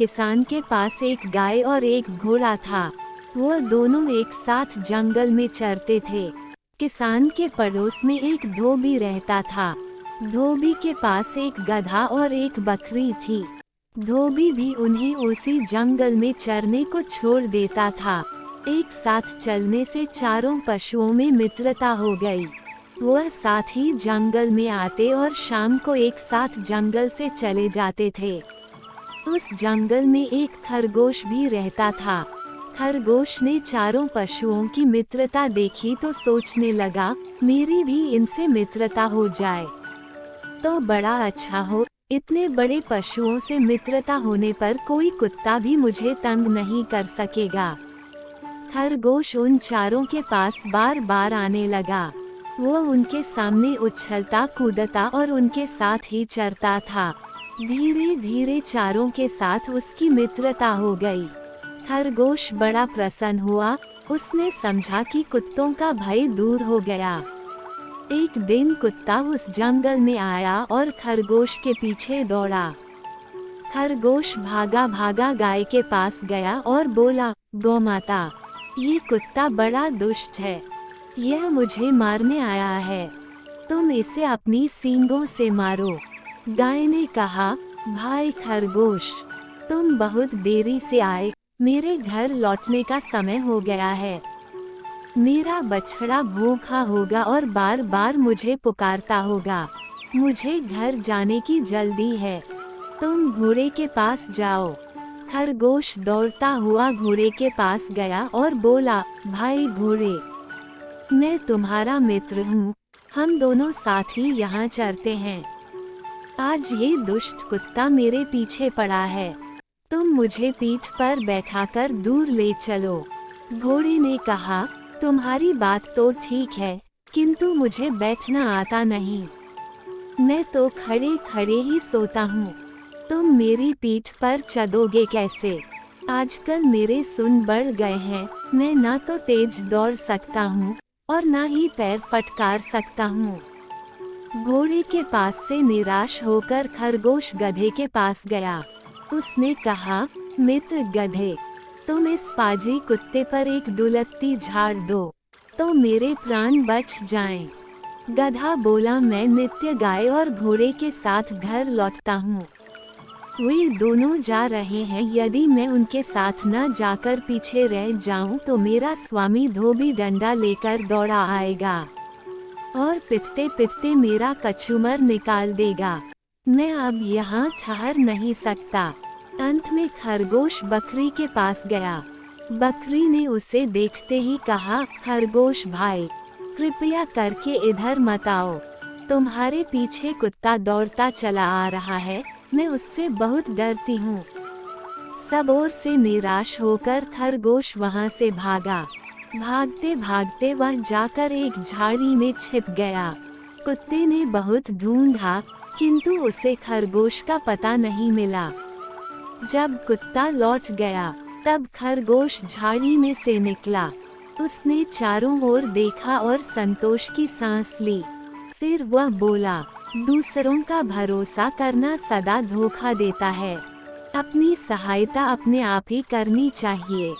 किसान के पास एक गाय और एक घोड़ा था। वो दोनों एक साथ जंगल में चरते थे। किसान के पड़ोस में एक धोबी रहता था। धोबी के पास एक गधा और एक बकरी थी। धोबी भी उन्हें उसी जंगल में चरने को छोड़ देता था। एक साथ चलने से चारों पशुओं में मित्रता हो गई। वह साथ ही जंगल में आते और शाम को एक साथ जंगल से चले जाते थे। उस जंगल में एक खरगोश भी रहता था। खरगोश ने चारों पशुओं की मित्रता देखी तो सोचने लगा, मेरी भी इनसे मित्रता हो जाए तो बड़ा अच्छा हो। इतने बड़े पशुओं से मित्रता होने पर कोई कुत्ता भी मुझे तंग नहीं कर सकेगा। खरगोश उन चारों के पास बार बार आने लगा। वो उनके सामने उछलता कूदता और उनके साथ ही चरता था। धीरे धीरे चारों के साथ उसकी मित्रता हो गई। खरगोश बड़ा प्रसन्न हुआ। उसने समझा कि कुत्तों का भय दूर हो गया। एक दिन कुत्ता उस जंगल में आया और खरगोश के पीछे दौड़ा। खरगोश भागा भागा गाय के पास गया और बोला, गौमाता, ये कुत्ता बड़ा दुष्ट है। यह मुझे मारने आया है। तुम इसे अपनी सींगों से मारो। गाय ने कहा, भाई खरगोश, तुम बहुत देरी से आए। मेरे घर लौटने का समय हो गया है। मेरा बछड़ा भूखा होगा और बार बार मुझे पुकारता होगा। मुझे घर जाने की जल्दी है। तुम घोड़े के पास जाओ। खरगोश दौड़ता हुआ घोड़े के पास गया और बोला, भाई घोड़े, मैं तुम्हारा मित्र हूँ। हम दोनों साथ ही यहाँ चरते हैं। आज ये दुष्ट कुत्ता मेरे पीछे पड़ा है। तुम मुझे पीठ पर बैठाकर दूर ले चलो। घोड़े ने कहा, तुम्हारी बात तो ठीक है, किंतु मुझे बैठना आता नहीं। मैं तो खड़े खड़े ही सोता हूँ। तुम मेरी पीठ पर चढ़ोगे कैसे? आजकल मेरे सुन बढ़ गए हैं। मैं ना तो तेज दौड़ सकता हूँ और ना ही पैर फटकार सकता हूँ। घोड़े के पास से निराश होकर खरगोश गधे के पास गया। उसने कहा, मित्र गधे, तुम इस पाजी कुत्ते पर एक दुलत्ती झाड़ दो तो मेरे प्राण बच जाएं। गधा बोला, मैं नित्य गाय और घोड़े के साथ घर लौटता हूँ। वे दोनों जा रहे हैं। यदि मैं उनके साथ न जाकर पीछे रह जाऊं तो मेरा स्वामी धोबी डंडा लेकर दौड़ा आएगा और पिटते पिटते मेरा कछुमर निकाल देगा। मैं अब यहाँ ठहर नहीं सकता। अंत में खरगोश बकरी के पास गया। बकरी ने उसे देखते ही कहा, खरगोश भाई, कृपया करके इधर मत आओ। तुम्हारे पीछे कुत्ता दौड़ता चला आ रहा है। मैं उससे बहुत डरती हूँ। सब ओर से निराश होकर खरगोश वहाँ से भागा। भागते भागते वह जाकर एक झाड़ी में छिप गया। कुत्ते ने बहुत ढूंढा, किंतु उसे खरगोश का पता नहीं मिला। जब कुत्ता लौट गया तब खरगोश झाड़ी में से निकला। उसने चारों ओर देखा और संतोष की सांस ली। फिर वह बोला, दूसरों का भरोसा करना सदा धोखा देता है। अपनी सहायता अपने आप ही करनी चाहिए।